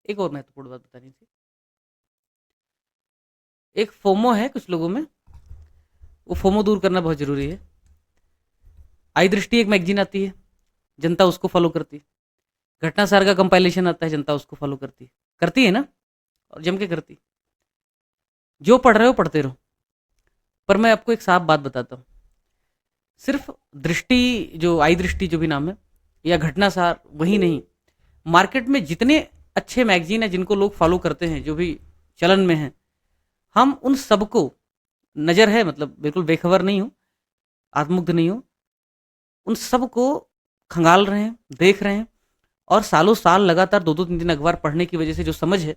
एक और महत्वपूर्ण बात बतानी थी। एक फोमो है कुछ लोगों में, वो फोमो दूर करना बहुत जरूरी है। आई दृष्टि एक मैगजीन आती है, जनता उसको फॉलो करती है। घटनासार का कंपाइलेशन आता है, जनता उसको फॉलो करती है ना, और जम के करती। जो पढ़ रहे हो पढ़ते रहो। पर मैं आपको एक साफ बात बताता हूँ, सिर्फ दृष्टि, जो आई दृष्टि जो भी नाम है, या घटनासार, वही नहीं, मार्केट में जितने अच्छे मैगजीन है जिनको लोग फॉलो करते हैं, जो भी चलन में है, हम उन सबको, नज़र है मतलब बिल्कुल बेखबर नहीं हूँ, आत्मुग्ध नहीं हूँ, उन सबको खंगाल रहे हैं, देख रहे हैं। और सालों साल लगातार दो दो तीन तीन अखबार पढ़ने की वजह से जो समझ है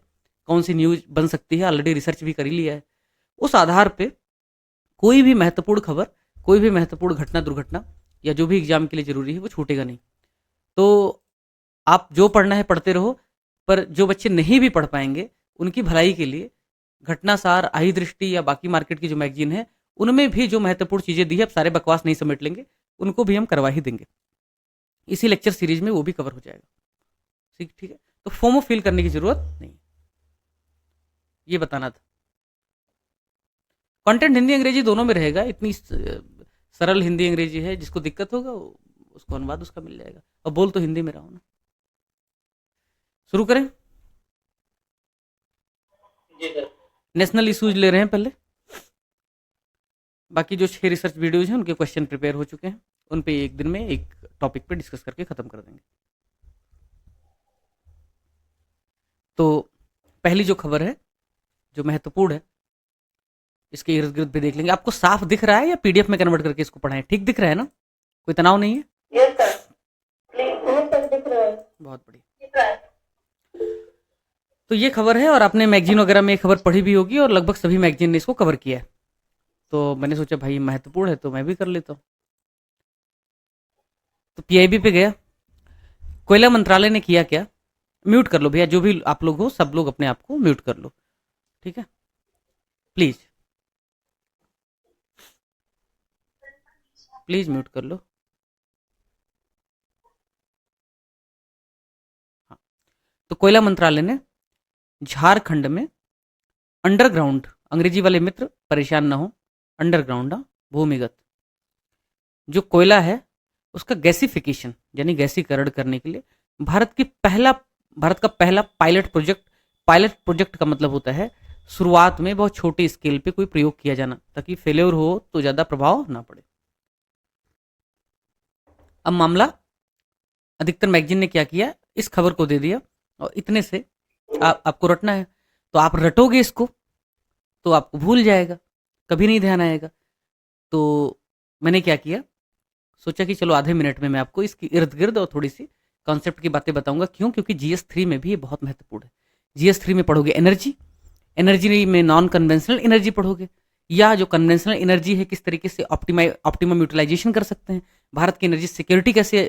कौन सी न्यूज बन सकती है, ऑलरेडी रिसर्च भी कर ही लिया है। उस आधार पे कोई भी महत्वपूर्ण खबर, कोई भी महत्वपूर्ण घटना दुर्घटना, या जो भी एग्जाम के लिए जरूरी है वो छूटेगा नहीं। तो आप जो पढ़ना है पढ़ते रहो, पर जो बच्चे नहीं भी पढ़ पाएंगे उनकी भलाई के लिए घटनासार, आई दृष्टि या बाकी मार्केट की जो मैगजीन है, उनमें भी जो महत्वपूर्ण चीज़ें दी है, अब सारे बकवास नहीं समेट लेंगे, उनको भी हम करवा ही देंगे। इसी लेक्चर सीरीज में वो भी कवर हो जाएगा। ठीक ठीक है, तो फोमो फील करने की जरूरत नहीं, ये बताना था। कंटेंट हिंदी अंग्रेजी दोनों में रहेगा, इतनी सरल हिंदी अंग्रेजी है, जिसको दिक्कत होगा उसको अनुवाद उसका मिल जाएगा। और बोल तो हिंदी में रहा हूँ ना। शुरू करें। जी सर। नेशनल इश्यूज ले रहे हैं पहले। बाकी जो 6 रिसर्च वीडियोज हैं उनके क्वेश्चन प्रिपेयर हो चुके हैं, उन पे एक दिन में एक टॉपिक पे डिस्कस करके खत्म कर देंगे। तो पहली जो खबर है, जो महत्वपूर्ण है, इसके इर्द गिर्द भी देख लेंगे। आपको साफ दिख रहा है या पीडीएफ में कन्वर्ट करके इसको पढ़ाएं? ठीक दिख रहा है ना, कोई तनाव नहीं है? Yes sir, please. Yes sir, दिख रहा है। बहुत बढ़िया। दिख रहा है। तो ये खबर है, और आपने मैगजीन वगैरह में ये खबर पढ़ी भी होगी, और लगभग सभी मैगजीन ने इसको कवर किया है। तो मैंने सोचा भाई महत्वपूर्ण है तो मैं भी कर लेता हूँ। तो पीआईबी पे गया। कोयला मंत्रालय ने किया क्या? म्यूट कर लो भैया, जो भी आप लोग हो सब लोग अपने आप को म्यूट कर लो, ठीक है, प्लीज प्लीज म्यूट कर लो। हाँ। तो कोयला मंत्रालय ने झारखंड में अंडरग्राउंड, अंग्रेजी वाले मित्र परेशान ना हो, अंडरग्राउंड, भूमिगत जो कोयला है उसका गैसिफिकेशन यानी गैसीकरण करने के लिए भारत का पहला पायलट प्रोजेक्ट। पायलट प्रोजेक्ट का मतलब होता है शुरुआत में बहुत छोटे स्केल पे कोई प्रयोग किया जाना, ताकि फेलियर हो तो ज्यादा प्रभाव ना पड़े। अब मामला, अधिकतर मैगजीन ने क्या किया, इस खबर को दे दिया और इतने से आपको रटना है। तो आप रटोगे इसको तो आपको भूल जाएगा, कभी नहीं ध्यान आएगा। तो मैंने क्या किया, सोचा कि चलो आधे मिनट में मैं आपको इसकी इर्द गिर्द और थोड़ी सी कॉन्सेप्ट की बातें बताऊंगा। क्यों? क्योंकि जीएस 3 में भी ये बहुत महत्वपूर्ण है। जीएस 3 में पढ़ोगे एनर्जी, एनर्जी में नॉन कन्वेंशनल एनर्जी पढ़ोगे, या जो कन्वेंशनल एनर्जी है किस तरीके से ऑप्टिमम यूटिलाइजेशन कर सकते हैं, भारत की एनर्जी सिक्योरिटी कैसे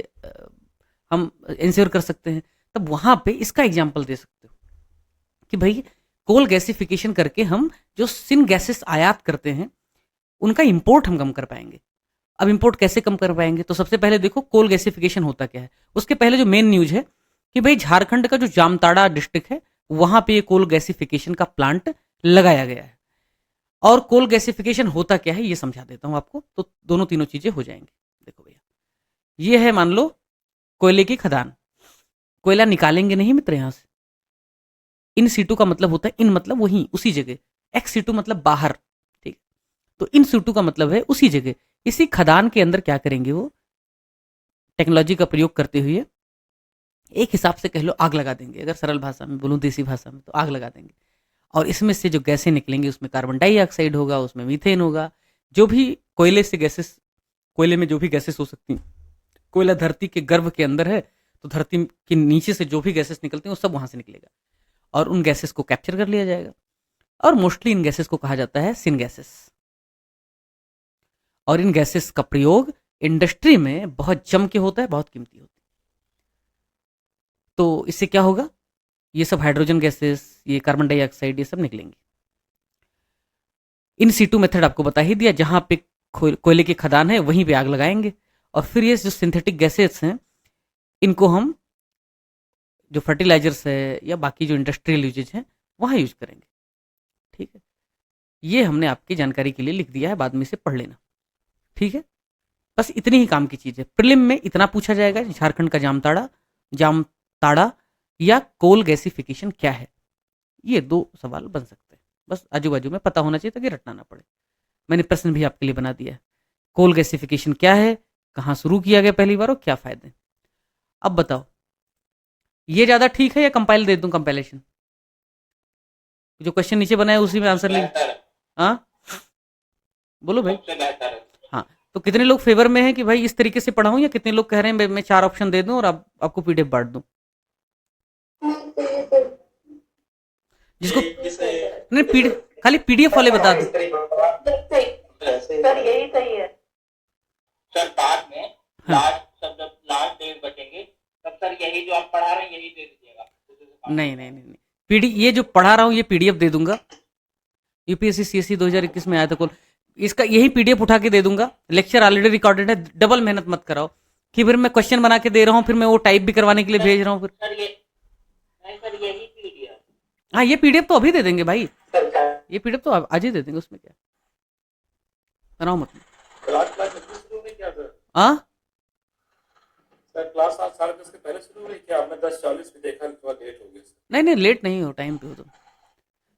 हम इंश्योर कर सकते हैं। तब वहां पे इसका एग्जाम्पल दे सकते हो कि भाई कोल गैसिफिकेशन करके हम जो सिन गैसेस आयात करते हैं उनका इंपोर्ट हम कम कर पाएंगे। अब इंपोर्ट कैसे कम कर पाएंगे? तो सबसे पहले देखो कोल गैसिफिकेशन होता क्या है। उसके पहले जो मेन न्यूज है कि भाई झारखंड का जो जामताड़ा डिस्ट्रिक्ट है वहां पे ये कोल गैसिफिकेशन का प्लांट लगाया गया है। और कोल गैसिफिकेशन होता क्या है ये समझा देता हूं आपको, तो दोनों तीनों चीजें हो जाएंगी। देखो भैया, ये है मान लो कोयले की खदान। कोयला निकालेंगे नहीं मित्र यहां से। इन सीटू का मतलब होता है, इन मतलब वहीं उसी जगह, एक्स सीटू मतलब बाहर, ठीक। तो इन सीटू का मतलब है उसी जगह, इसी खदान के अंदर क्या करेंगे वो, टेक्नोलॉजी का प्रयोग करते हुए एक हिसाब से कह लो आग लगा देंगे। अगर सरल भाषा में बोलूं, देसी भाषा में, तो आग लगा देंगे। और इसमें से जो गैसें निकलेंगी उसमें कार्बन डाइऑक्साइड होगा, उसमें मीथेन होगा, जो भी कोयले से गैसेस, कोयले में जो भी गैसेस हो सकती हैं। कोयला धरती के गर्भ के अंदर है, तो धरती के नीचे से जो भी गैसेस निकलती हैं वो सब वहां से निकलेगा, और उन गैसेस को कैप्चर कर लिया जाएगा। और मोस्टली इन गैसेस को कहा जाता है सिन गैसेस। और इन गैसेस का प्रयोग इंडस्ट्री में बहुत जम के होता है, बहुत कीमती होता है। तो इससे क्या होगा, ये सब हाइड्रोजन गैसेस, ये कार्बन डाइऑक्साइड, ये सब निकलेंगे। इन सीटू मेथड आपको बता ही दिया, जहां पे कोयले की खदान है वहीं पे आग लगाएंगे, और फिर ये जो सिंथेटिक गैसेस हैं इनको हम जो फर्टिलाइजर्स है या बाकी जो इंडस्ट्रियल यूजेज हैं वहाँ यूज करेंगे। ठीक है, ये हमने आपकी जानकारी के लिए लिख दिया है, बाद में इसे पढ़ लेना। ठीक है, बस इतनी ही काम की चीज़ है। प्रीलिम में इतना पूछा जाएगा, झारखंड का जामताड़ा या कोल गैसिफिकेशन क्या है, ये 2 सवाल बन सकते हैं। बस आजू बाजू में पता होना चाहिए ताकि रटना ना पड़े। मैंने प्रश्न भी आपके लिए बना दिया है। कोल गैसिफिकेशन क्या है, कहाँ शुरू किया गया पहली बार और क्या फायदे। अब बताओ, ये ज़्यादा ठीक है या कंपाइल दे दूं, कंपाइलेशन जो क्वेश्चन नीचे बनाया उसी में आंसर लिख। हाँ बोलो भाई। हाँ, तो कितने लोग फेवर में हैं कि भाई इस तरीके से पढ़ाऊं, या कितने लोग कह रहे हैं मैं 4 ऑप्शन दे दूं और आपको पीडीएफ बांट दूं। जिसको नहीं खाली पीडीएफ वाले बता दो। सर यही सही है सर। बाद में हाँ। लास्ट डेज बचेंगे तब सर यही जो आप पढ़ा रहे हैं यही दे दीजिएगा। नहीं, ये जो पढ़ा रहा हूँ ये पीडीएफ दे दूंगा। यूपीएससी सीएससी 2021 में आया था, इसका यही पीडीएफ उठा के दे दूंगा। लेक्चर ऑलरेडी रिकॉर्डेड है, डबल मेहनत मत कराओ कि फिर मैं क्वेश्चन बना के दे रहा हूँ, फिर मैं वो टाइप भी करवाने के लिए भेज रहा हूँ फिर। सर यही पीडीएफ। हाँ, ये पीडीएफ तो अभी दे देंगे भाई, ये पीडीएफ तो आज ही दे देंगे, उसमें क्या बनाओ मत। हाँ सर क्लास आज 10:30 के पहले शुरू हुई क्या? आपने 10:40 पे देखा, थोड़ा लेट हो गया। नहीं लेट नहीं हो, टाइम पे हो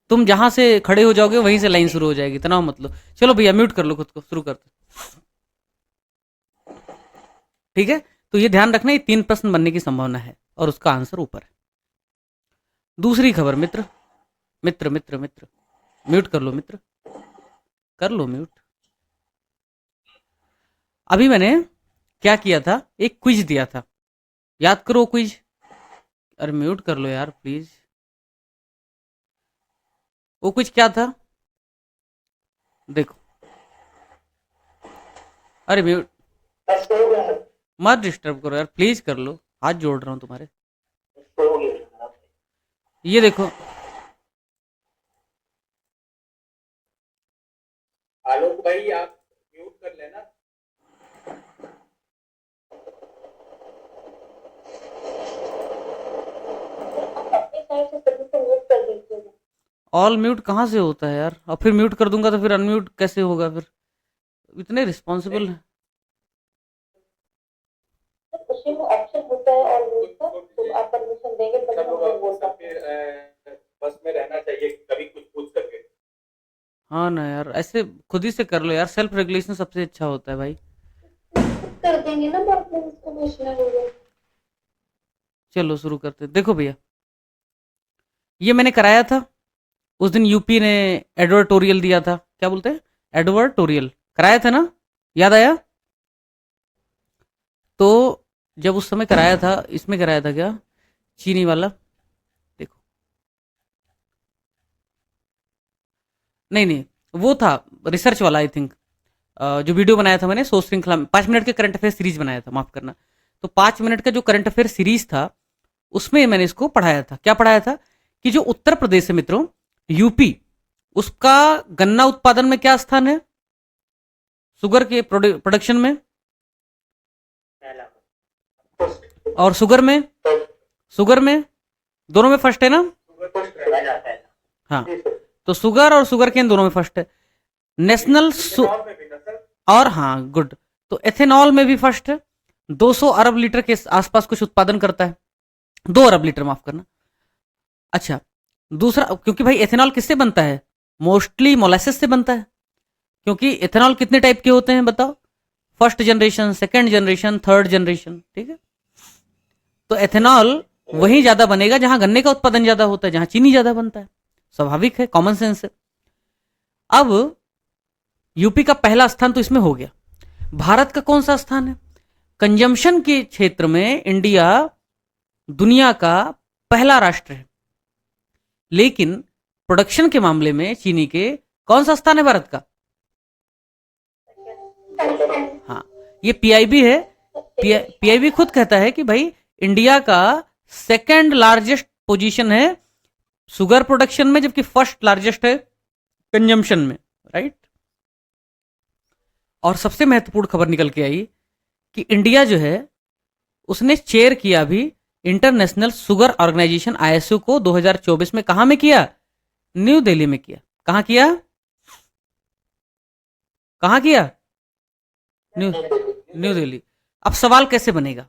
तुम जहां से खड़े हो जाओगे वहीं से लाइन शुरू हो जाएगी, तनाव मत लो। चलो भैया म्यूट कर लो खुद को, शुरू करते। ठीक है, तो ये ध्यान रखना, ये 3 प्रश्न बनने की संभावना है और उसका आंसर ऊपर है। दूसरी खबर मित्र मित्र मित्र मित्र म्यूट कर लो मित्र, कर लो म्यूट। अभी मैंने क्या किया था, एक क्विज दिया था, याद करो क्विज। अरे म्यूट कर लो यार प्लीज। वो कुछ क्या था देखो। अरे म्यूट मत डिस्टर्ब करो यार प्लीज, कर लो, हाथ जोड़ रहा हूं तुम्हारे। ये देखो, आलोक भाई आप म्यूट कर लेना। अपनी साइड से सभी को म्यूट कर दीजिएगा। ऑल म्यूट कहाँ से होता है यार, और फिर म्यूट कर दूंगा तो फिर अनम्यूट कैसे होगा, फिर इतने रिस्पॉन्सिबल है। उसी में ऑप्शन होता है और म्यूट का, तो आप परमिशन देंगे तब हम लोग बोलता फिर बस में रहना चाहिए, कभी कुछ पूछ सके। हाँ ना यार, ऐसे खुद ही से कर लो यार, सेल्फ रेगुलेशन सबसे अच्छा होता है भाई। कर देंगे ना बाद में, कमिश्नर हो गए। चलो शुरू करते हैं। देखो भैया, ये मैंने कराया था उस दिन, यूपी ने एडवर्टोरियल दिया था, क्या बोलते हैं एडवर्टोरियल, कराया था ना, याद आया। तो जब उस समय कराया था, इसमें कराया था क्या, चीनी वाला, देखो नहीं वो था रिसर्च वाला आई थिंक, जो वीडियो बनाया था मैंने सोच श्रृंखला में, 5 मिनट के करंट अफेयर सीरीज बनाया था, माफ करना। तो 5 मिनट का जो करंट अफेयर सीरीज था उसमें मैंने इसको पढ़ाया था। क्या पढ़ाया था कि जो उत्तर प्रदेश है मित्रों, यूपी, उसका गन्ना उत्पादन में क्या स्थान है, शुगर के प्रोडक्शन में, और शुगर में दोनों में फर्स्ट है ना। हाँ, तो शुगर और शुगर केन दोनों में फर्स्ट है। नेशनल और हाँ गुड, तो एथेनॉल में भी फर्स्ट है, 200 अरब लीटर के आसपास कुछ उत्पादन करता है, 2 अरब लीटर माफ करना। अच्छा, दूसरा, क्योंकि भाई एथेनॉल किससे बनता है, मोस्टली मोलासेस से बनता है, क्योंकि एथेनॉल कितने टाइप के होते हैं बताओ, first generation, second generation, third generation. ठीक है, तो एथेनॉल वहीं ज्यादा बनेगा जहां गन्ने का उत्पादन ज्यादा होता है, जहां चीनी ज्यादा बनता है, स्वाभाविक है, कॉमन सेंस है। अब यूपी का पहला स्थान तो इसमें हो गया। भारत का कौन सा स्थान है, कंजम्पशन के क्षेत्र में इंडिया दुनिया का पहला राष्ट्र है, लेकिन प्रोडक्शन के मामले में चीनी के कौन सा स्थान है भारत का। हाँ, ये पीआईबी है, पीआईबी खुद कहता है कि भाई इंडिया का सेकंड लार्जेस्ट पोजीशन है शुगर प्रोडक्शन में, जबकि फर्स्ट लार्जेस्ट है कंजम्पशन में, राइट। और सबसे महत्वपूर्ण खबर निकल के आई कि इंडिया जो है उसने चेयर किया भी इंटरनेशनल शुगर ऑर्गेनाइजेशन आईएसओ को 2024 में कहां में किया? न्यू दिल्ली में किया। कहां किया? कहां किया? New new Delhi. अब सवाल कैसे बनेगा?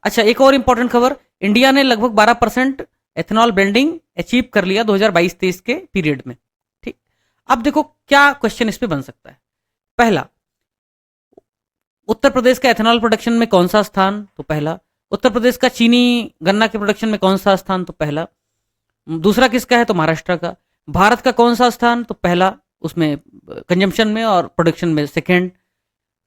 अच्छा, एक और इंपॉर्टेंट खबर, इंडिया ने लगभग 12% एथेनॉल ब्लेंडिंग अचीव कर लिया 2022-23 के पीरियड में। ठीक, अब देखो क्या क्वेश्चन इस पे बन सकता है। पहला, उत्तर प्रदेश का एथेनॉल प्रोडक्शन में कौन सा स्थान? तो पहला। उत्तर प्रदेश का चीनी गन्ना के प्रोडक्शन में कौन सा स्थान? तो पहला। दूसरा किसका है? तो महाराष्ट्र का। भारत का कौन सा स्थान? तो पहला उसमें कंजम्पशन में और प्रोडक्शन में सेकंड।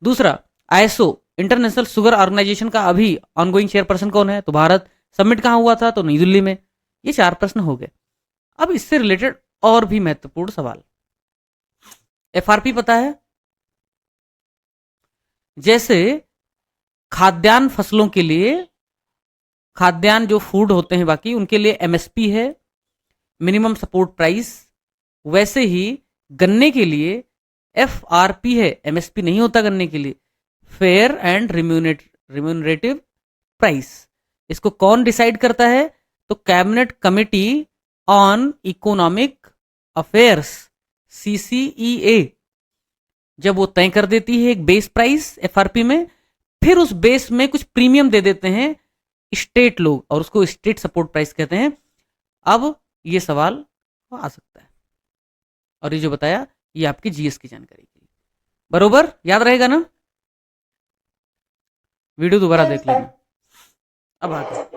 दूसरा, आईएसओ इंटरनेशनल शुगर ऑर्गेनाइजेशन का अभी ऑनगोइंग चेयरपर्सन कौन है? तो भारत। सबमिट कहां हुआ था? तो नई दिल्ली में। ये 4 प्रश्न हो गए। अब इससे रिलेटेड और भी महत्वपूर्ण सवाल, एफआरपी पता है? जैसे खाद्यान्न फसलों के लिए, खाद्यान्न जो फूड होते हैं बाकी, उनके लिए एमएसपी है, मिनिमम सपोर्ट प्राइस, वैसे ही गन्ने के लिए एफआरपी है, एमएसपी नहीं होता गन्ने के लिए, फेयर एंड रिम्यूनरेटिव प्राइस। इसको कौन डिसाइड करता है? तो cabinet committee on economic affairs, CCEA, जब वो तय कर देती है एक बेस प्राइस एफआरपी में, फिर उस बेस में कुछ प्रीमियम दे देते हैं स्टेट लोग, और उसको स्टेट सपोर्ट प्राइस कहते हैं। अब ये सवाल आ सकता है, और ये जो बताया ये आपकी जीएस की जानकारी के लिए बरोबर याद रहेगा ना? वीडियो दोबारा देख लेना। अब आगे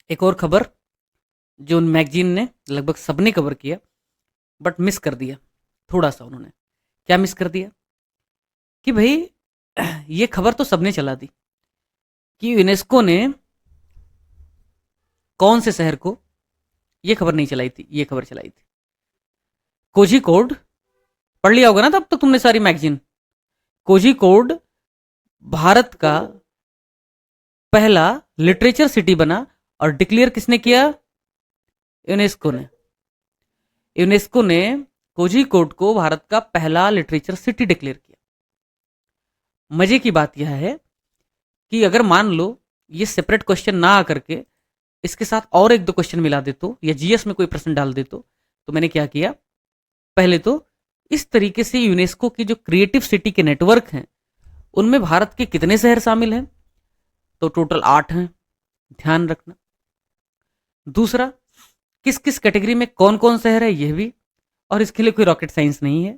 एक और खबर जो मैगजीन ने लगभग सबने कवर किया, बट मिस कर दिया थोड़ा सा उन्होंने। क्या मिस कर दिया? कि भाई ये खबर तो सबने चला दी कि यूनेस्को ने कौन से शहर को, ये खबर नहीं चलाई थी, ये खबर चलाई थी कोझिकोड। पढ़ लिया होगा ना तब तो तुमने सारी मैगजीन। कोझिकोड भारत का पहला लिटरेचर सिटी बना, और डिक्लेयर किसने किया? यूनेस्को ने। यूनेस्को ने कोझिकोड को भारत का पहला लिटरेचर सिटी डिक्लेयर किया। मजे की बात यह है कि अगर मान लो ये सेपरेट क्वेश्चन ना आकर के इसके साथ और एक दो क्वेश्चन मिला दे तो, या जीएस में कोई प्रश्न डाल दे तो मैंने क्या किया, पहले तो इस तरीके से यूनेस्को की जो क्रिएटिव सिटी के नेटवर्क हैं उनमें भारत के कितने शहर शामिल हैं? तो टोटल 8 हैं, ध्यान रखना। दूसरा, किस किस कैटेगरी में कौन कौन शहर है यह भी, और इसके लिए कोई रॉकेट साइंस नहीं है।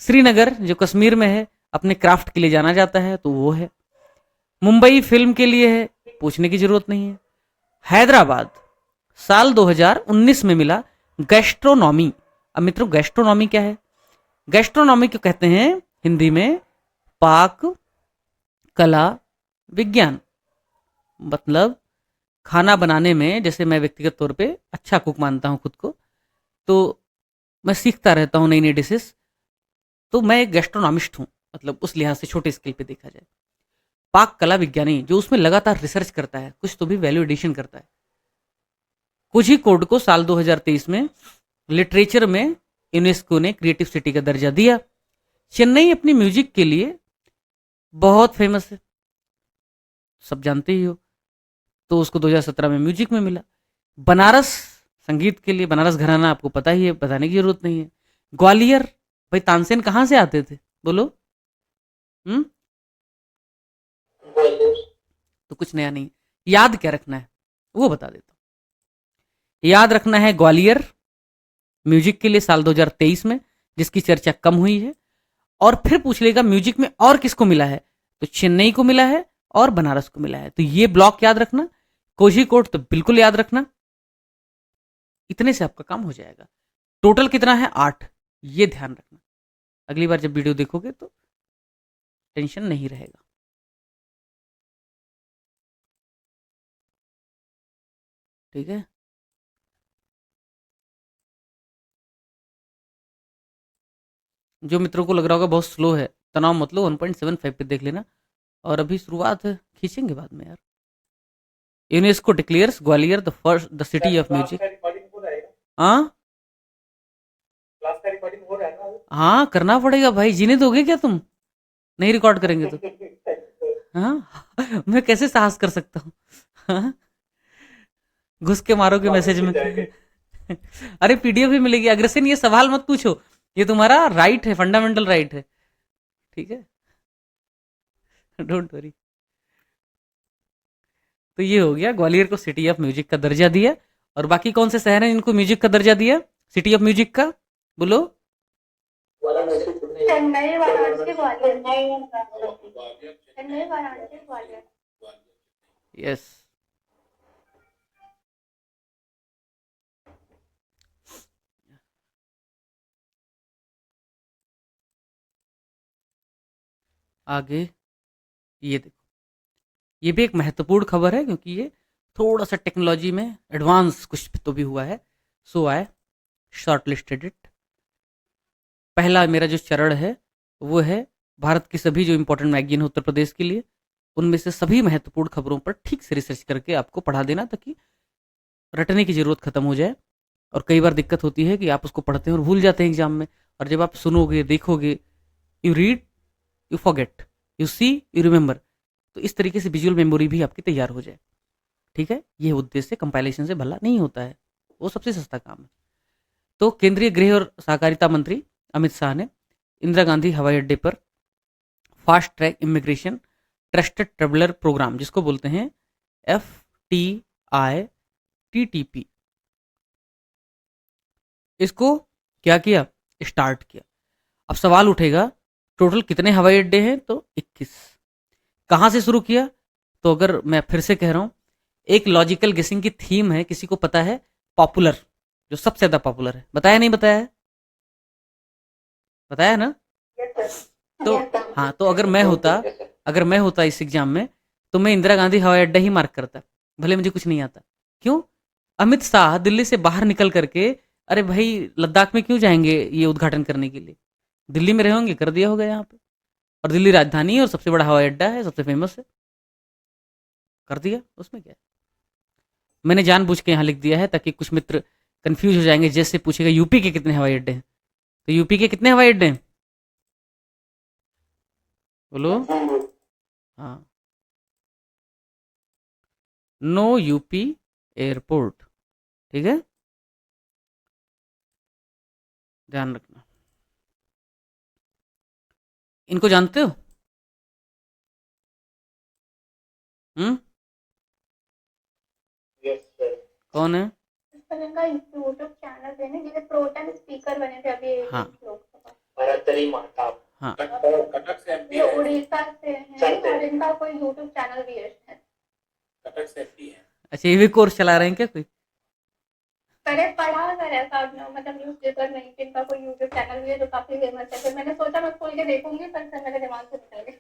श्रीनगर जो कश्मीर में है, अपने क्राफ्ट के लिए जाना जाता है, तो वो है। मुंबई फिल्म के लिए है, पूछने की जरूरत नहीं है। हैदराबाद साल 2019 में मिला गैस्ट्रोनॉमी। अब मित्रों गैस्ट्रोनॉमी क्या है? गैस्ट्रोनॉमी को कहते हैं हिंदी में पाक कला विज्ञान। मतलब खाना बनाने में, जैसे मैं व्यक्तिगत तौर पे अच्छा कुक मानता हूं खुद को, तो मैं सीखता रहता हूं नई नई डिशेस, तो मैं एक गैस्ट्रोनॉमिस्ट हूं, मतलब उस लिहाज से छोटे स्केल पे देखा जाए। पाक कला विज्ञानी जो उसमें लगातार रिसर्च करता है, कुछ तो भी वैल्यू एडिशन करता है। कोझिकोड को साल 2023 में लिटरेचर में यूनेस्को ने क्रिएटिव सिटी का दर्जा दिया। चेन्नई अपनी म्यूजिक के लिए बहुत फेमस है, सब जानते ही हो, तो उसको 2017 में म्यूजिक में मिला। बनारस संगीत के लिए, बनारस घराना आपको पता ही है, बताने की जरूरत नहीं है। ग्वालियर, भाई तानसेन कहां से आते थे बोलो? तो कुछ नया नहीं, याद क्या रखना है वो बता देता हूं। याद रखना है ग्वालियर म्यूजिक के लिए साल 2023 में, जिसकी चर्चा कम हुई है। और फिर पूछ लेगा म्यूजिक में और किसको मिला है, तो चेन्नई को मिला है और बनारस को मिला है। तो ये ब्लॉक याद रखना, कोझिकोड तो बिल्कुल याद रखना। इतने से आपका काम हो जाएगा। टोटल कितना है? 8, ये ध्यान रखना। अगली बार जब वीडियो देखोगे तो टेंशन नहीं रहेगा। ठीक है, जो मित्रों को लग रहा होगा बहुत स्लो है, तनाव मतलब 1.75 पे देख लेना, और अभी शुरुआत है, खींचेंगे बाद में यार। UNESCO declares Gwalior the city of music. हाँ हाँ, करना पड़ेगा भाई, जीने दोगे क्या तुम? नहीं रिकॉर्ड करेंगे तो? हाँ मैं कैसे साहस कर सकता हूँ? हाँ? घुस के मारोगे मैसेज में? अरे पीडीएफ भी मिलेगी। अग्रसेन ये सवाल मत पूछो, ये तुम्हारा राइट है, फंडामेंटल राइट है, ठीक है? Don't worry. तो ये हो गया, ग्वालियर को सिटी ऑफ म्यूजिक का दर्जा दिया। और बाकी कौन से शहर हैं जिनको म्यूजिक का दर्जा दिया, सिटी ऑफ म्यूजिक का? बोलो। चेन्नई, वाराणसी, ग्वालियर। चेन्नई, वाराणसी, ग्वालियर। यस। आगे ये देखो, ये भी एक महत्वपूर्ण खबर है क्योंकि ये थोड़ा सा टेक्नोलॉजी में एडवांस कुछ तो भी हुआ है। सो आई शॉर्ट लिस्टेड इट। पहला मेरा जो चरण है वो है भारत की सभी जो इंपॉर्टेंट मैगजीन है उत्तर प्रदेश के लिए, उनमें से सभी महत्वपूर्ण खबरों पर ठीक से रिसर्च करके आपको पढ़ा देना, ताकि रटने की ज़रूरत खत्म हो जाए। और कई बार दिक्कत होती है कि आप उसको पढ़ते हैं और भूल जाते हैं एग्जाम में, और जब आप सुनोगे देखोगे, you read you forget, you see you remember, तो इस तरीके से विजुअल मेमोरी भी आपकी तैयार हो जाए। ठीक है, ये उद्देश्य कंपाइलेशन से भला नहीं होता है, वो सबसे सस्ता काम है। तो केंद्रीय गृह और सहकारिता मंत्री अमित शाह ने इंदिरा गांधी हवाई अड्डे पर fast track immigration trusted traveller programme, जिसको बोलते हैं FTITTP, इसको क्या किया, स्टार्ट किया। अब सवाल उठेगा टोटल कितने हवाई अड्डे हैं, तो 21। कहां से शुरू किया, तो अगर मैं फिर से कह रहा हूं, एक लॉजिकल गेसिंग की थीम है, किसी को पता है? पॉपुलर, जो सबसे ज्यादा पॉपुलर है, बताया नहीं बताया है? बताया ना? तो हाँ, तो अगर मैं होता इस एग्जाम में, तो मैं इंदिरा गांधी हवाई अड्डा ही मार्क करता, भले मुझे कुछ नहीं आता। क्यों? अमित शाह दिल्ली से बाहर निकल करके, अरे भाई लद्दाख में क्यों जाएंगे ये उद्घाटन करने के लिए, दिल्ली में रहे होंगे, कर दिया होगा यहाँ पे। और दिल्ली राजधानी है और सबसे बड़ा हवाई अड्डा है, सबसे फेमस है, कर दिया, उसमें क्या है। मैंने जानबूझ के यहाँ लिख दिया है ताकि कुछ मित्र कंफ्यूज हो जाएंगे, जैसे पूछेगा यूपी के कितने हवाई अड्डे हैं, तो यूपी के कितने हवाई अड्डे हैं, बोलो। हाँ, नो यूपी एयरपोर्ट, ठीक है, ध्यान रखना। इनको जानते हो? हम्म, यस सर। कौन है? इस पर इनका यूट्यूब चैनल है ना, जिसे प्रोटेम स्पीकर बने थे अभी हाँ लोकसभा। भरतरी महताब। हाँ, कटक से एमपी ये है, उड़ीसा से हैं और इनका कोई यूट्यूब चैनल भी है। कटक से एमपी है। अच्छा ये भी कोर्स चला रहे हैं क्या कोई? मैंने पढ़ा सर ऐसा, मतलब न्यूज पेपर में कि इनका कोई यूट्यूब चैनल भी है जो काफी फेमस है। फिर मैंने सोचा मैं खोल के देखूंगी, पर फिर मेरे दिमाग से निकल गया।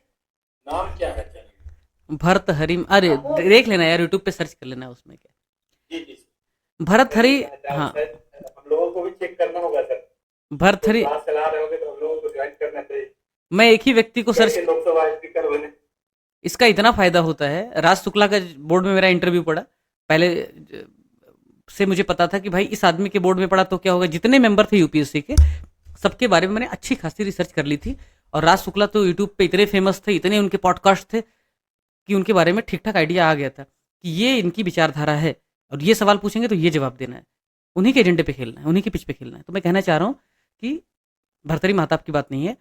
नाम क्या है चैनल? भरत हरि, अरे देख लेना यार, यूट्यूब पे सर्च कर लेना, उसमें क्या। जी जी भरत हरि, हाँ, सर हम लोगों को भी चेक करना होगा सर, भरत हरि। क्लास चला रहे होगे तो हम लोगों को ज्वाइन करना चाहिए, मैं एक ही व्यक्ति को सर्च, कैसे लोकसभा स्पीकर बने। इसका इतना फायदा होता है, राज शुक्ला का बोर्ड में मेरा इंटरव्यू पड़ा पहले से, मुझे पता था कि भाई इस आदमी के बोर्ड में पड़ा तो क्या होगा। जितने मेंबर थे यूपीएससी के, सबके बारे में मैंने अच्छी खासी रिसर्च कर ली थी। और राज शुक्ला तो यूट्यूब पे इतने फेमस थे, इतने उनके पॉडकास्ट थे, कि उनके बारे में ठीक ठाक आइडिया आ गया था कि ये इनकी विचारधारा है, और ये सवाल पूछेंगे तो ये जवाब देना है, उन्हीं के एजेंडे पे खेलना है, उन्हीं के पिच पे खेलना है। तो मैं कहना चाह रहा हूँ कि भरतरी महताब की बात नहीं है।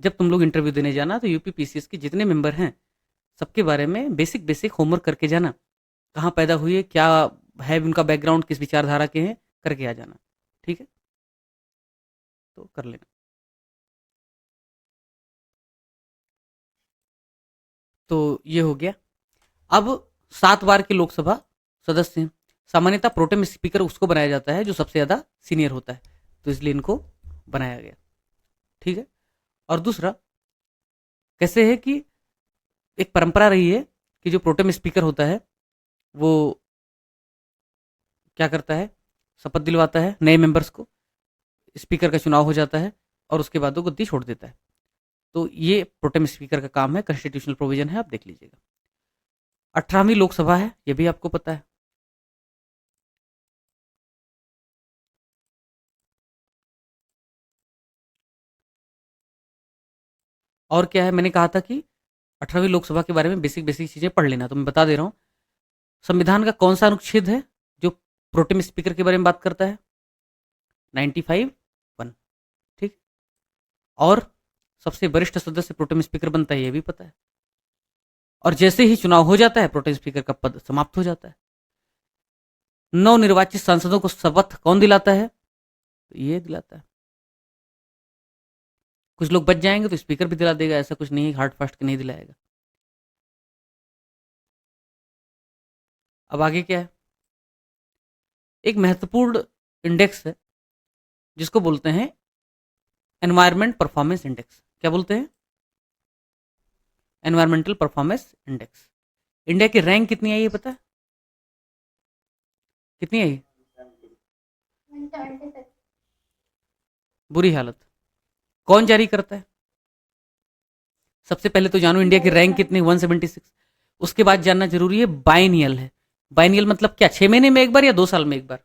जब तुम लोग इंटरव्यू देने जाना, तो यूपी पीसीएस के जितने मेंबर हैं, सबके बारे में बेसिक बेसिक होमवर्क करके जाना, कहाँ पैदा हुए, क्या है उनका बैकग्राउंड, किस विचारधारा के हैं, करके आ जाना, ठीक है? तो कर लेना। तो ये हो गया। अब 7 बार के लोकसभा सदस्य हैं। सामान्यतः प्रोटेम स्पीकर उसको बनाया जाता है जो सबसे ज़्यादा सीनियर होता है, तो इसलिए इनको बनाया गया, ठीक है। और दूसरा कैसे है कि एक परंपरा रही है कि जो प्रोटेम स्पीकर होता है वो क्या करता है, शपथ दिलवाता है नए मेंबर्स को, स्पीकर का चुनाव हो जाता है, और उसके बाद वो गद्दी छोड़ देता है। तो ये प्रोटेम स्पीकर का काम है, कॉन्स्टिट्यूशनल प्रोविजन है, आप देख लीजिएगा। 18वीं लोकसभा है, ये भी आपको पता है। और क्या है, मैंने कहा था कि 18वीं लोकसभा के बारे में बेसिक बेसिक चीज़ें पढ़ लेना, तो मैं बता दे रहा हूँ। संविधान का कौन सा अनुच्छेद है जो प्रोटेम स्पीकर के बारे में बात करता है? 95(1). ठीक। और सबसे वरिष्ठ सदस्य प्रोटेम स्पीकर बनता है, ये भी पता है। और जैसे ही चुनाव हो जाता है प्रोटेम स्पीकर का पद समाप्त हो जाता है। नवनिर्वाचित सांसदों को शपथ कौन दिलाता है? तो ये दिलाता है। कुछ लोग बच जाएंगे तो स्पीकर भी दिला देगा, ऐसा कुछ नहीं है हार्ड फास्ट के नहीं दिलाएगा। अब आगे क्या है? एक महत्वपूर्ण इंडेक्स है जिसको बोलते हैं एनवायरमेंट परफॉर्मेंस इंडेक्स। क्या बोलते हैं? Environmental performance index. इंडिया की रैंक कितनी आई है पता है? कितनी आई? 176। बुरी हालत। कौन जारी करता है? सबसे पहले तो जानो इंडिया की रैंक कितनी, 176। उसके बाद जानना जरूरी है बाइनियल है। बाइनियल मतलब क्या, 6 महीने में एक बार या 2 साल में एक बार?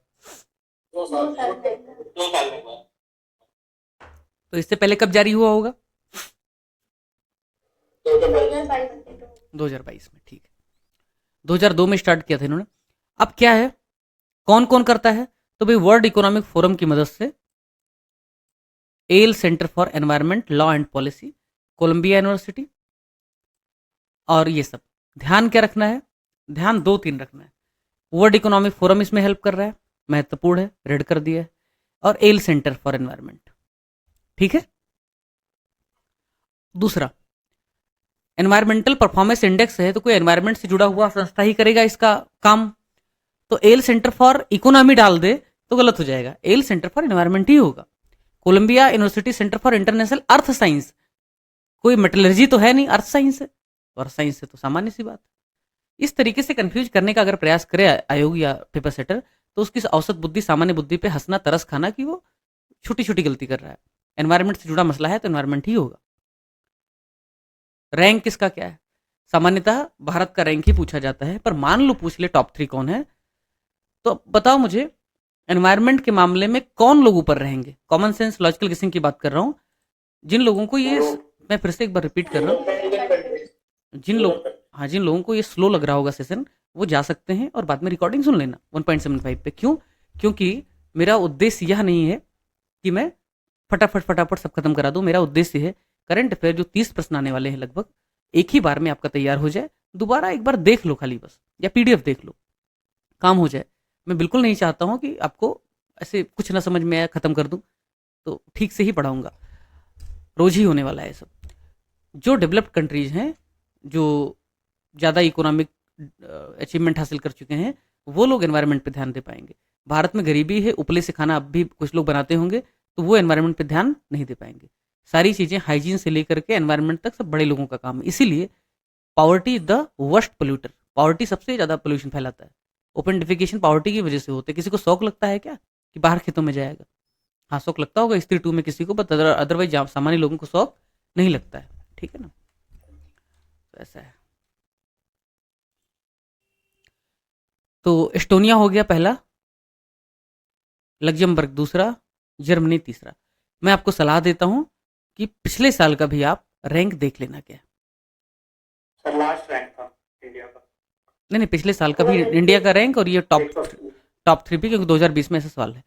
2 साल 2 साल में। 2 साल में हुआ। तो इससे पहले कब जारी हुआ होगा? 2022 में। ठीक है, 2002 में स्टार्ट किया था इन्होंने। अब क्या है, कौन कौन करता है? तो भाई वर्ल्ड इकोनॉमिक फोरम की मदद से Yale centre for environment law and policy, Columbia university, और ये सब। ध्यान क्या रखना है? ध्यान 2-3 रखना है। वर्ल्ड इकोनॉमिक फोरम इसमें हेल्प कर रहा है, महत्वपूर्ण है, रेड कर दिया है। और एल सेंटर फॉर एनवायरमेंट। ठीक है। दूसरा, एनवायरमेंटल परफॉर्मेंस इंडेक्स है तो कोई एनवायरमेंट से जुड़ा हुआ संस्था ही करेगा इसका काम। तो एल सेंटर फॉर इकोनॉमी डाल दे तो गलत हो जाएगा, एल सेंटर फॉर एनवायरमेंट ही होगा। Columbia university centre for international earth science, कोई मेटलर्जी तो है नहीं, अर्थ साइंस है। अर्थ साइंस है तो सामान्य सी बात। इस तरीके से कंफ्यूज करने का अगर प्रयास करे आयोग या पेपर सेटर, तो उसकी औसत बुद्धि सामान्य बुद्धि पे हंसना, तरस खाना कि वो छोटी छोटी गलती कर रहा है। एनवायरमेंट से जुड़ा मसला है तो एनवायरमेंट ही होगा। रैंक किसका क्या है? सामान्यतः भारत का रैंक ही पूछा जाता है, पर मान लो पूछ ले टॉप 3 कौन है, तो बताओ मुझे एनवायरमेंट के मामले में कौन लोग ऊपर रहेंगे? कॉमन सेंस लॉजिकल गेसिंग की बात कर रहा हूं। जिन लोगों को ये, मैं फिर से एक बार रिपीट कर रहा हूं, जिन लोगों को ये स्लो लग रहा होगा सेशन, वो जा सकते हैं और बाद में रिकॉर्डिंग सुन लेना 1.75 पे। क्यों? क्योंकि मेरा उद्देश्य यह नहीं है कि मैं फटाफट फटाफट सब खत्म करा दूं। मेरा उद्देश्य है करंट अफेयर जो 30 प्रश्न आने वाले हैं लगभग, एक ही बार में आपका तैयार हो जाए। दोबारा एक बार देख लो खाली बस, या पीडीएफ देख लो, काम हो जाए। मैं बिल्कुल नहीं चाहता हूं कि आपको ऐसे कुछ ना समझ में आया खत्म कर दूं, तो ठीक से ही पढ़ाऊंगा। रोज ही होने वाला है सब। जो डेवलप्ड कंट्रीज हैं, जो ज़्यादा इकोनॉमिक अचीवमेंट हासिल कर चुके हैं, वो लोग एनवायरनमेंट पे ध्यान दे पाएंगे। भारत में गरीबी है, उपले से खाना अब भी कुछ लोग बनाते होंगे, तो वो एनवायरनमेंट पे ध्यान नहीं दे पाएंगे। सारी चीज़ें हाइजीन से लेकर के एनवायरनमेंट तक सब बड़े लोगों का काम है। इसीलिए poverty is the worst polluter. Poverty सबसे ज़्यादा पोल्यूशन फैलाता है। ओपन डिफिकेशन पॉवर्टी की वजह से होते हैं। किसी को शौक लगता है क्या कि बाहर खेतों में जाएगा? हाँ, शौक लगता होगा स्त्री 2 में किसी को, बट अदरवाइज सामान्य लोगों को शौक नहीं लगता है। ठीक है ना, तो ऐसा है। तो एस्टोनिया हो गया पहला, लग्जमबर्ग दूसरा, जर्मनी तीसरा। मैं आपको सलाह देता हूं कि पिछले साल का भी आप रैंक देख लेना। क्या सर लास्ट रैंक था इंडिया का? नहीं, पिछले साल का भी इंडिया का रैंक, और ये टॉप 3 भी, क्योंकि 2020 में ऐसा सवाल है।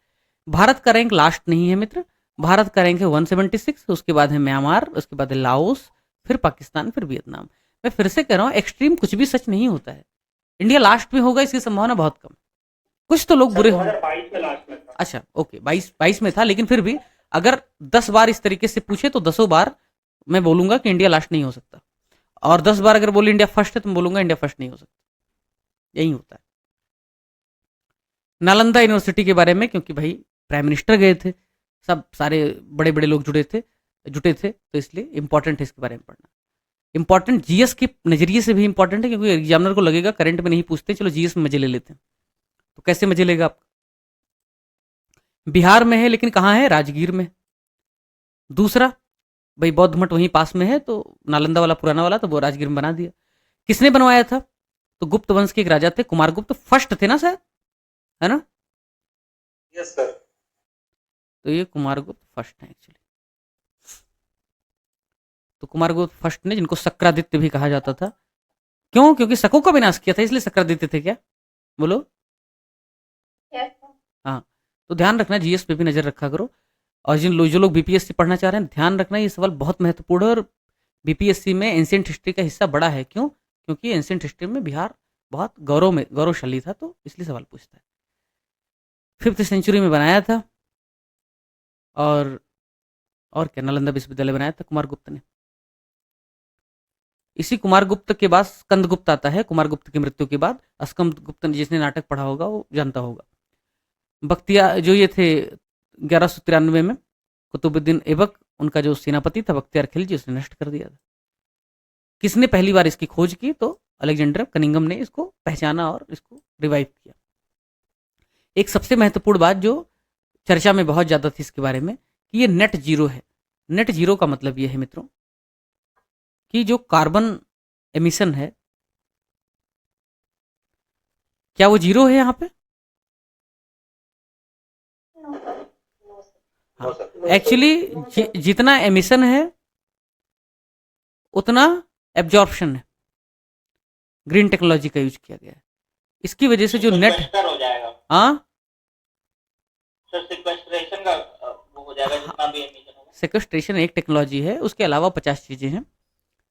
भारत का रैंक लास्ट नहीं है मित्र। भारत का रैंक है 176, उसके बाद है म्यांमार, उसके बाद है लाओस, फिर पाकिस्तान, फिर वियतनाम। मैं फिर से कह रहा हूँ, एक्सट्रीम कुछ भी सच नहीं होता है। इंडिया लास्ट में होगा इसकी संभावना बहुत कम। कुछ तो लोग बुरे होंगे। 2022 में लास्ट में था। अच्छा ओके, 22 में था, लेकिन फिर भी अगर 10 बार इस तरीके से पूछे तो 10 बार मैं बोलूंगा कि इंडिया लास्ट नहीं हो सकता, और 10 बार अगर बोले इंडिया फर्स्ट है तो मैं बोलूंगा इंडिया फर्स्ट नहीं हो सकता। यही होता है। नालंदा यूनिवर्सिटी के बारे में, क्योंकि भाई प्राइम मिनिस्टर गए थे, सब सारे बड़े बड़े लोग जुटे थे, तो इसलिए इंपॉर्टेंट है इसके बारे में पढ़ना। इंपॉर्टेंट जीएस के नजरिए से भी इंपॉर्टेंट है, क्योंकि एग्जामिनर को लगेगा करंट में नहीं पूछते, चलो जीएस में मजे ले लेते हैं। तो कैसे मजे लेगा आप? बिहार में है, लेकिन कहाँ है? राजगीर में। दूसरा, भाई बौद्ध मठ वहीं पास में है, तो नालंदा वाला पुराना वाला तो वो राजगीर में बना दिया। किसने बनवाया था? तो गुप्त वंश के एक राजा थे, कुमारगुप्त फर्स्ट थे ना सर, है ना? Yes sir. तो ये कुमारगुप्त फर्स्ट है एक्चुअली। तो कुमारगुप्त फर्स्ट ने, जिनको शक्रादित्य भी कहा जाता था, क्यों? क्योंकि शकों का विनाश किया था, इसलिए शक्रादित्य थे क्या? बोलो। यस। हाँ, तो ध्यान रखना, जीएस पे भी नजर रखा करो। और जो लोग बीपीएससी पढ़ना चाह रहे हैं, ध्यान रखना ये सवाल बहुत महत्वपूर्ण है। और बीपीएससी में एंशियंट हिस्ट्री का हिस्सा बड़ा है। क्यों? क्योंकि एंशियंट हिस्ट्री में बिहार बहुत गौरवशाली था, तो इसलिए सवाल पूछता है। 5th सेंचुरी में बनाया था, और क्या, नालंदा विश्वविद्यालय बनाया था कुमारगुप्त ने। इसी कुमारगुप्त के बाद स्कंदगुप्त आता है। कुमारगुप्त की मृत्यु के बाद स्कंदगुप्त, जिसने नाटक पढ़ा होगा वो जानता होगा। बख्तियार जो ये थे 1193 में, कुतुबुद्दीन ऐबक उनका जो सेनापति था बख्तियार खिलजी, उसने नष्ट कर दिया था। किसने पहली बार इसकी खोज की? तो अलेक्जेंडर कनिंघम ने इसको पहचाना और इसको रिवाइव किया। एक सबसे महत्वपूर्ण बात जो चर्चा में बहुत ज्यादा थी इसके बारे में, कि ये नेट जीरो है। नेट जीरो का मतलब ये है मित्रों कि जो कार्बन एमिशन है, क्या वो जीरो है यहाँ पे? No sir. हाँ, एक्चुअली जितना एमिशन है उतना एब्जॉर्प्शन है। ग्रीन टेक्नोलॉजी का यूज किया गया है, इसकी वजह से जो नेट, सिक्वेस्टर हो जाएगा हाँ सर, सिक्वेस्ट्रेशन का वो हो जाएगा जितना भी एमिशन होगा। सेक्वेस्ट्रेशन एक टेक्नोलॉजी है, उसके अलावा 50 चीजें हैं।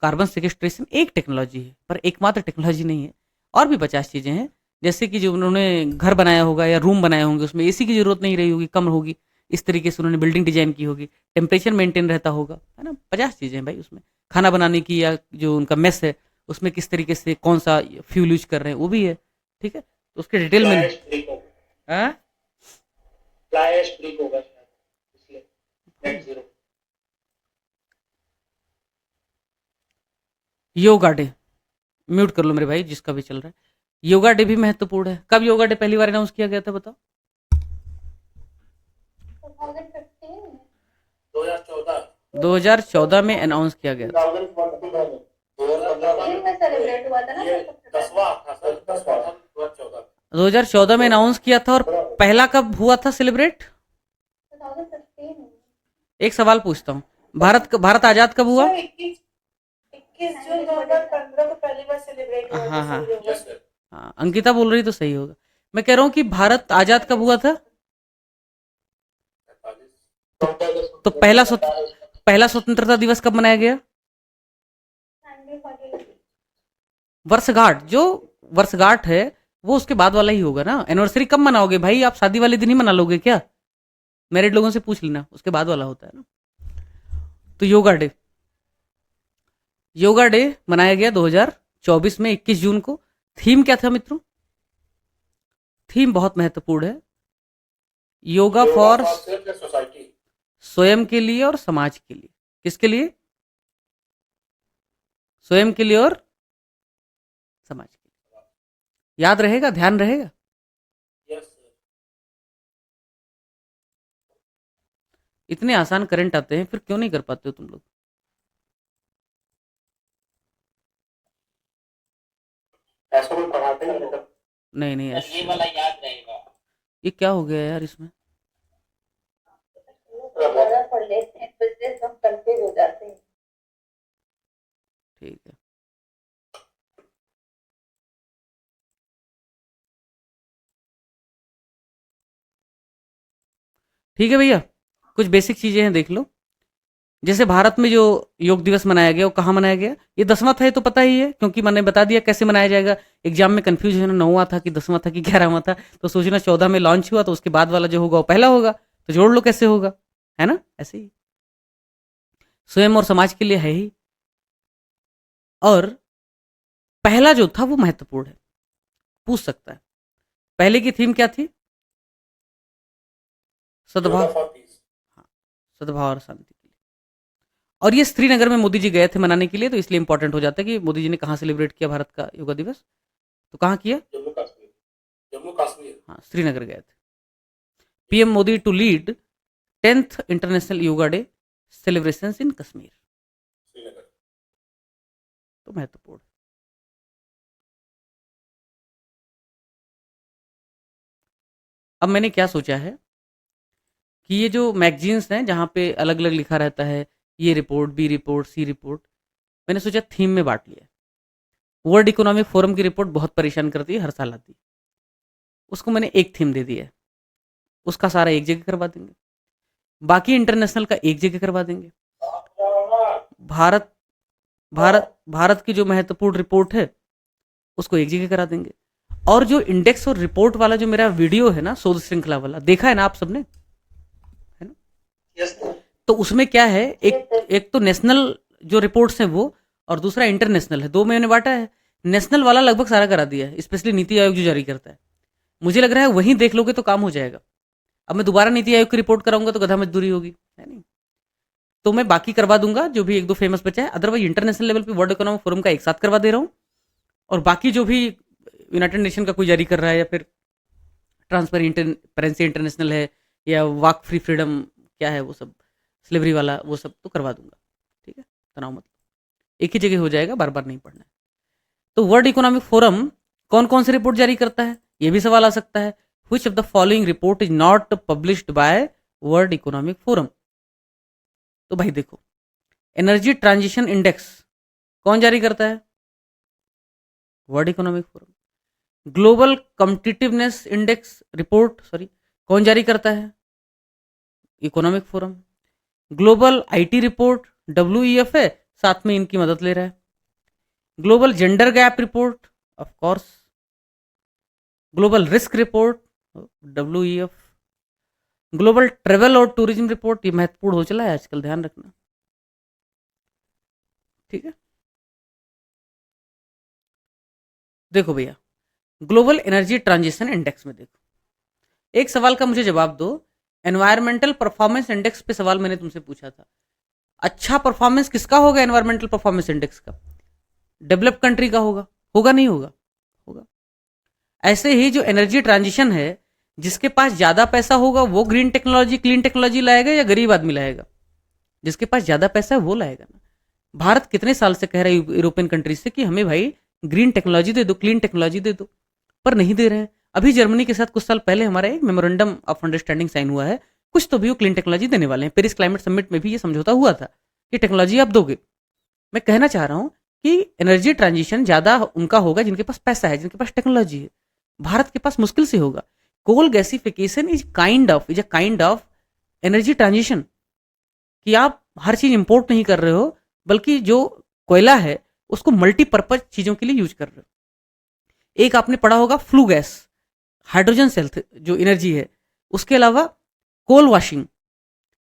कार्बन सेक्वेस्ट्रेशन एक टेक्नोलॉजी है, पर एकमात्र टेक्नोलॉजी नहीं है। और भी 50 चीजें हैं, जैसे कि जो उन्होंने घर बनाया होगा या रूम बनाए होंगे, उसमें एसी की जरूरत नहीं रही होगी, कम होगी। इस तरीके से उन्होंने बिल्डिंग डिजाइन की होगी, टेम्परेचर मेंटेन रहता होगा, है ना। 50 चीजें हैं भाई उसमें। खाना बनाने की, या जो उनका मेस है उसमें किस तरीके से कौन सा फ्यूल यूज कर रहे हैं, वो भी है। ठीक है, तो उसके डिटेल में फ्लाई ऐश ब्रेक होगा, हाँ? फ्लाई ऐश ब्रेक होगा शायद, इसलिए net zero. Yoga day mute कर लो मेरे भाई, जिसका भी चल रहा है। योगा डे भी महत्वपूर्ण है। कब योगा डे पहली बार अनाउंस किया गया था बताओ? 2015 में। 2014 2014 में अनाउंस किया गया। 2015 में सेलिब्रेट हुआ था ना ये सबसे पहले। 10वां था सर, 10वां था 2014। 2014 में अनाउंस किया था, और पहला कब हुआ था सेलिब्रेट? 2015 में। एक सवाल पूछता हूँ, भारत आजाद कब हुआ? 21 जून 2015 को पहली बार सेलिब्रेट हुआ हाँ, था हाँ। सूर्य यस सर। हाँ, अंकिता बोल रही तो सही होगा। मैं कह रहा हूँ कि भारत आजाद कब हुआ था? 45 तो पहला स्वतंत्रता दिवस कब मनाया गया? 1948। वर्षगांठ, जो वर्षगांठ है वो उसके बाद वाला ही होगा ना। एनिवर्सरी कब मनाओगे भाई? आप शादी वाले दिन ही मना लोगे क्या? मैरिड लोगों से पूछ लेना, उसके बाद वाला होता है ना। तो योगा डे मनाया गया 2024 में 21 जून को। थीम क्या था मित्रों? थीम बहुत महत्वपूर्ण है। Yoga for society. स्वयं के लिए और समाज के लिए। किसके लिए? स्वयं के लिए और समाज के लिए। याद रहेगा, ध्यान रहेगा। Yes sir. इतने आसान करंट आते हैं, फिर क्यों नहीं कर पाते हो तुम लोग? ऐसा कोई पढ़ाते ही नहीं सर। नहीं नहीं, सर ये ऐसे वाला याद रहेगा। ये क्या हो गया यार इसमें? ज़्यादा पढ़ लेते हैं तो इससे हम कंफ्यूज हो जाते हैं। ठीक है, ठीक है भैया, कुछ बेसिक चीजें हैं देख लो। जैसे भारत में जो योग दिवस मनाया गया वो कहाँ मनाया गया? ये 10वां था, ये तो पता ही है, क्योंकि मैंने बता दिया कैसे मनाया जाएगा। एग्जाम में कंफ्यूज होना, 9वां था कि 10वां था कि 11वां था, तो सोचना 14 में लॉन्च हुआ तो उसके बाद वाला जो होगा वो पहला होगा, तो जोड़ लो कैसे होगा, है ना। ऐसे ही स्वयं और समाज के लिए है ही। और पहला जो था वो महत्वपूर्ण है, पूछ सकता है। पहले की थीम क्या थी? सद्भाव, योगा फॉर पीस। सद्भाव और शांति के लिए। और ये श्रीनगर में मोदी जी गए थे मनाने के लिए, तो इसलिए इंपॉर्टेंट हो जाता है कि मोदी जी ने कहाँ सेलिब्रेट किया भारत का योगा दिवस। तो कहाँ किया? जम्मू कश्मीर। जम्मू कश्मीर। हाँ, श्रीनगर गए थे। PM Modi to lead 10th international yoga day celebrations in Kashmir. Srinagar. तो महत्वपूर्ण। अब मैंने क्या सोचा है कि ये जो मैगजीन्स हैं जहाँ पे अलग अलग लिखा रहता है, ये रिपोर्ट, बी रिपोर्ट, सी रिपोर्ट। मैंने सोचा थीम में बांट लिया। वर्ल्ड इकोनॉमिक फोरम की रिपोर्ट बहुत परेशान करती है, हर साल आती है। उसको मैंने एक थीम दे दिया है, उसका सारा एक जगह करवा देंगे, बाकी इंटरनेशनल का एक जगह करवा देंगे। भारत भारत की जो महत्वपूर्ण रिपोर्ट है उसको एक जगह करा देंगे। और जो इंडेक्स और रिपोर्ट वाला जो मेरा वीडियो है ना, शोध श्रृंखला वाला, देखा है ना आप सबने, है ना? Yes sir. तो उसमें क्या है, एक तो नेशनल जो रिपोर्ट्स हैं वो, और दूसरा इंटरनेशनल है। दो मैंने बांटा है। नेशनल वाला लगभग सारा करा दिया है, स्पेशली नीति आयोग जो जारी करता है। मुझे लग रहा है वहीं देख लोगे तो काम हो जाएगा। अब मैं दोबारा नीति आयोग की रिपोर्ट कराऊंगा तो गधा मजदूरी होगी, है नहीं? तो मैं बाकी करवा दूंगा जो भी एक दो फेमस बचा है। अदरवाइज इंटरनेशनल लेवल पे वर्ल्ड इकोनॉमिक फोरम का एक साथ करवा दे रहा हूँ, और बाकी जो भी यूनाइटेड नेशन का कोई जारी कर रहा है, या फिर ट्रांसपेरेंसी इंटरनेशनल है, या वाक फ्री फ्रीडम क्या है वो सब, स्लेवरी वाला, वो सब तो करवा दूंगा। ठीक है, तनाव मत, एक ही जगह हो जाएगा, बार बार नहीं पढ़ना है। तो वर्ल्ड इकोनॉमिक फोरम कौन कौन सी रिपोर्ट जारी करता है, ये भी सवाल आ सकता है। Which of the following report is not published by world economic forum? तो भाई देखो, एनर्जी ट्रांजिशन इंडेक्स कौन जारी करता है? World economic forum. Global competitiveness index report कौन जारी करता है? Economic forum. Global IT report WEF है, साथ में इनकी मदद ले रहा है। Global gender gap report, of course. Global risk report, WEF। Global travel और टूरिज्म रिपोर्ट, ये महत्वपूर्ण हो चला है आजकल, ध्यान रखना। ठीक है, देखो भैया, ग्लोबल एनर्जी ट्रांजिशन इंडेक्स में देखो, एक सवाल का मुझे जवाब दो। एनवायरमेंटल परफॉर्मेंस इंडेक्स पे सवाल मैंने तुमसे पूछा था, अच्छा परफॉर्मेंस किसका होगा एनवायरमेंटल परफॉर्मेंस इंडेक्स का? डेवलप कंट्री का होगा? होगा नहीं होगा? होगा। ऐसे ही जो एनर्जी ट्रांजिशन है, जिसके पास ज्यादा पैसा होगा वो ग्रीन टेक्नोलॉजी, क्लीन टेक्नोलॉजी लाएगा, या गरीब आदमी लाएगा? जिसके पास ज्यादा पैसा है वो लाएगा ना। भारत कितने साल से कह रहा है यूरोपियन कंट्रीज से कि हमें भाई ग्रीन टेक्नोलॉजी दे दो, क्लीन टेक्नोलॉजी दे दो, पर नहीं दे रहे हैं। अभी जर्मनी के साथ कुछ साल पहले हमारा एक मेमोरेंडम ऑफ अंडरस्टैंडिंग साइन हुआ है, कुछ तो भी वो क्लीन टेक्नोलॉजी देने वाले हैं। पेरिस क्लाइमेट समिट में भी ये समझौता हुआ था कि टेक्नोलॉजी आप दोगे। मैं कहना चाह रहा हूं कि एनर्जी ट्रांजिशन ज्यादा उनका होगा जिनके पास पैसा है, जिनके पास टेक्नोलॉजी है। भारत के पास मुश्किल से होगा। Coal gasification is a kind of energy transition, कि आप हर चीज इंपोर्ट नहीं कर रहे हो, बल्कि जो कोयला है उसको मल्टीपर्पज चीजों के लिए यूज कर रहे हो। एक आपने पढ़ा होगा फ्लू गैस, हाइड्रोजन सेल जो एनर्जी है, उसके अलावा कोल वॉशिंग,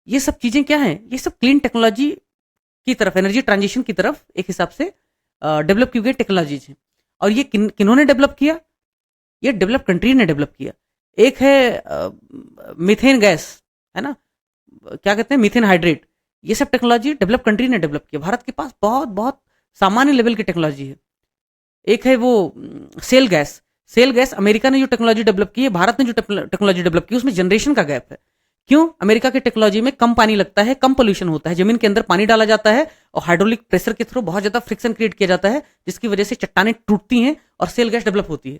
ये सब चीजें क्या हैं? ये सब क्लीन टेक्नोलॉजी की तरफ, एनर्जी ट्रांजिशन की तरफ एक हिसाब से डेवलप की गई टेक्नोलॉजीज हैं। और ये किन्होंने डेवलप किया? ये डेवलप कंट्री ने डेवलप किया। एक है मीथेन गैस, है ना, क्या कहते हैं, मीथेन हाइड्रेट, ये सब टेक्नोलॉजी डेवलप कंट्री ने डेवलप किया। भारत के पास बहुत बहुत सामान्य लेवल की टेक्नोलॉजी है। एक है वो सेल गैस अमेरिका ने जो टेक्नोलॉजी डेवलप की है, भारत ने जो टेक्नोलॉजी डेवलप की है, उसमें जनरेशन का गैप है। क्यों? अमेरिका की टेक्नोलॉजी में कम पानी लगता है, कम पोल्यूशन होता है, जमीन के अंदर पानी डाला जाता है और हाइड्रोलिक प्रेशर के थ्रू बहुत ज्यादा फ्रिक्शन क्रिएट किया जाता है, जिसकी वजह से चट्टानें टूटती हैं और सेल गैस डेवलप होती है।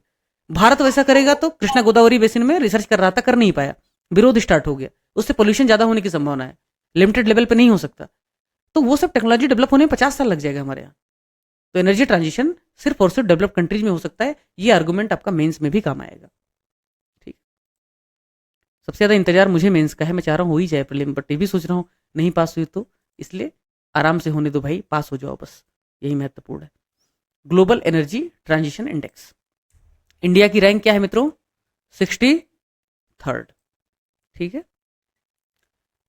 भारत वैसा करेगा तो कृष्णा गोदावरी बेसिन में रिसर्च कर रहा था, कर नहीं पाया, विरोध स्टार्ट हो गया, उससे पोल्यूशन ज्यादा होने की संभावना है, लिमिटेड लेवल पे नहीं हो सकता। तो वो सब टेक्नोलॉजी डेवलप होने में 50 साल लग जाएगा हमारे यहाँ। तो एनर्जी ट्रांजिशन सिर्फ और सिर्फ डेवलप कंट्रीज में हो सकता है। ये आर्गुमेंट आपका मेंस में भी काम आएगा। ठीक, सबसे ज्यादा इंतजार मुझे मेंस का है, मैं चाह रहा हूँ हो ही जाए प्रीलिम, बट ये भी सोच रहा हूँ नहीं पास हुई तो, इसलिए आराम से होने दो भाई, पास हो जाओ बस, यही महत्वपूर्ण है। Global energy transition index, India की रैंक क्या है मित्रों? 63rd। ठीक है,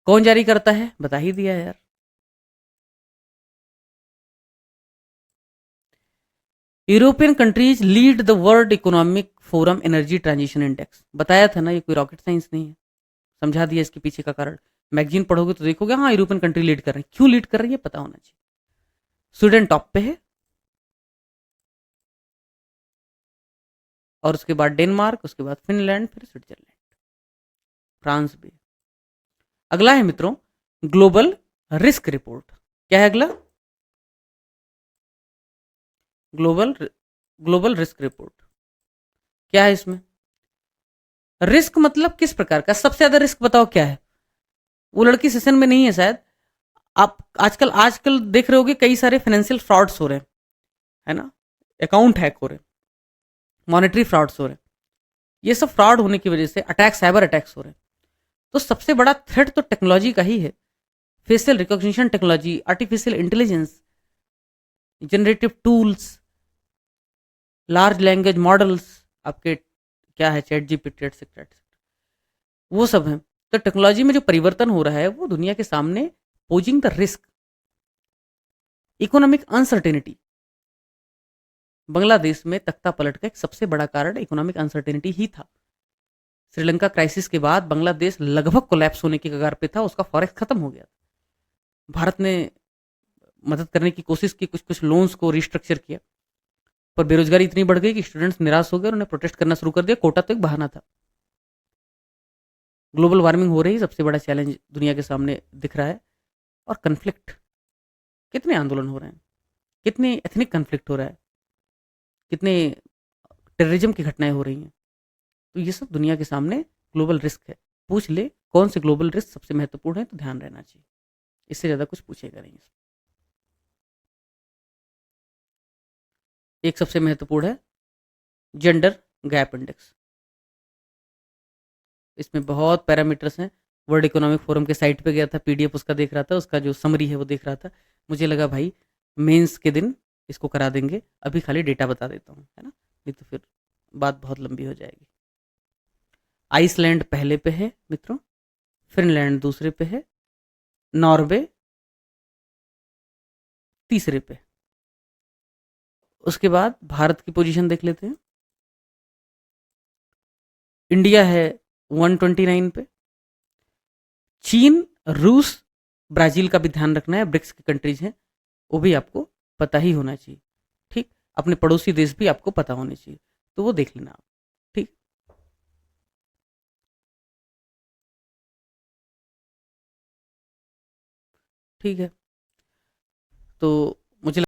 कौन जारी करता है? बता ही दिया यार। European countries lead the world economic forum energy transition index. बताया था ना, ये कोई रॉकेट साइंस नहीं है, समझा दिया इसके पीछे का कारण। मैगजीन पढ़ोगे तो देखोगे हाँ यूरोपियन कंट्री लीड कर रही है। क्यों लीड कर रही है पता होना चाहिए। स्वीडन टॉप पे है, और उसके बाद डेनमार्क, उसके बाद फिनलैंड, फिर स्विट्जरलैंड, फ्रांस भी। अगला है मित्रों ग्लोबल रिस्क रिपोर्ट। क्या है अगला? Global risk report. क्या है इसमें? रिस्क मतलब किस प्रकार का? सबसे ज्यादा रिस्क बताओ क्या है? वो लड़की सेशन में नहीं है शायद, आप आजकल आजकल देख रहे होगे कई सारे फाइनेंशियल फ्रॉड्स हो रहे हैं, है ना, अकाउंट हैक हो रहे हैं, मॉनेटरी फ्रॉड्स हो रहे हैं। ये सब फ्रॉड होने की वजह से अटैक, साइबर अटैक्स हो रहे हैं। तो सबसे बड़ा थ्रेट तो टेक्नोलॉजी का ही है। Facial recognition technology, artificial intelligence, generative tools, large language models, आपके क्या है, चैट जीपीटी एटसेट्रा, वो सब हैं। तो टेक्नोलॉजी में जो परिवर्तन हो रहा है वो दुनिया के सामने posing the risk. Economic uncertainty, Bangladesh में तख्ता पलट का एक सबसे बड़ा कारण इकोनॉमिक अनसर्टेनिटी ही था। श्रीलंका क्राइसिस के बाद बांग्लादेश लगभग कोलैप्स होने की कगार पे था, उसका फॉरेक्स खत्म हो गया। भारत ने मदद करने की कोशिश की, कुछ कुछ लोन्स को रिस्ट्रक्चर किया, पर बेरोजगारी इतनी बढ़ गई कि स्टूडेंट्स निराश हो गए और उन्हें प्रोटेस्ट करना शुरू कर दिया। कोटा तो एक बहाना था। ग्लोबल वार्मिंग हो रही, सबसे बड़ा चैलेंज दुनिया के सामने दिख रहा है। और कन्फ्लिक्ट, कितने आंदोलन हो रहे हैं, कितने एथनिक कन्फ्लिक्ट हो रहा है, कितने टेररिज्म की घटनाएं हो रही हैं। तो ये सब दुनिया के सामने ग्लोबल रिस्क है। पूछ ले कौन से ग्लोबल रिस्क सबसे महत्वपूर्ण है, तो ध्यान रहना चाहिए, इससे ज़्यादा कुछ पूछेगा नहीं। एक सबसे महत्वपूर्ण है जेंडर गैप इंडेक्स। इसमें बहुत पैरामीटर्स हैं। वर्ल्ड इकोनॉमिक फोरम के साइट पे गया था, पीडीएफ उसका देख रहा था, उसका जो समरी है वो देख रहा था। मुझे लगा भाई मेंस के दिन इसको करा देंगे, अभी खाली डेटा बता देता हूँ, है ना, नहीं तो फिर बात बहुत लंबी हो जाएगी। आइसलैंड पहले पे है मित्रों, फिनलैंड दूसरे पे है, नॉर्वे तीसरे पे। उसके बाद भारत की पोजीशन देख लेते हैं। इंडिया है 129 पे। चीन, रूस, ब्राजील का भी ध्यान रखना है, ब्रिक्स की कंट्रीज हैं, वो भी आपको पता ही होना चाहिए। ठीक, अपने पड़ोसी देश भी आपको पता होने चाहिए, तो वो देख लेना आप। ठीक, ठीक है। तो मुझे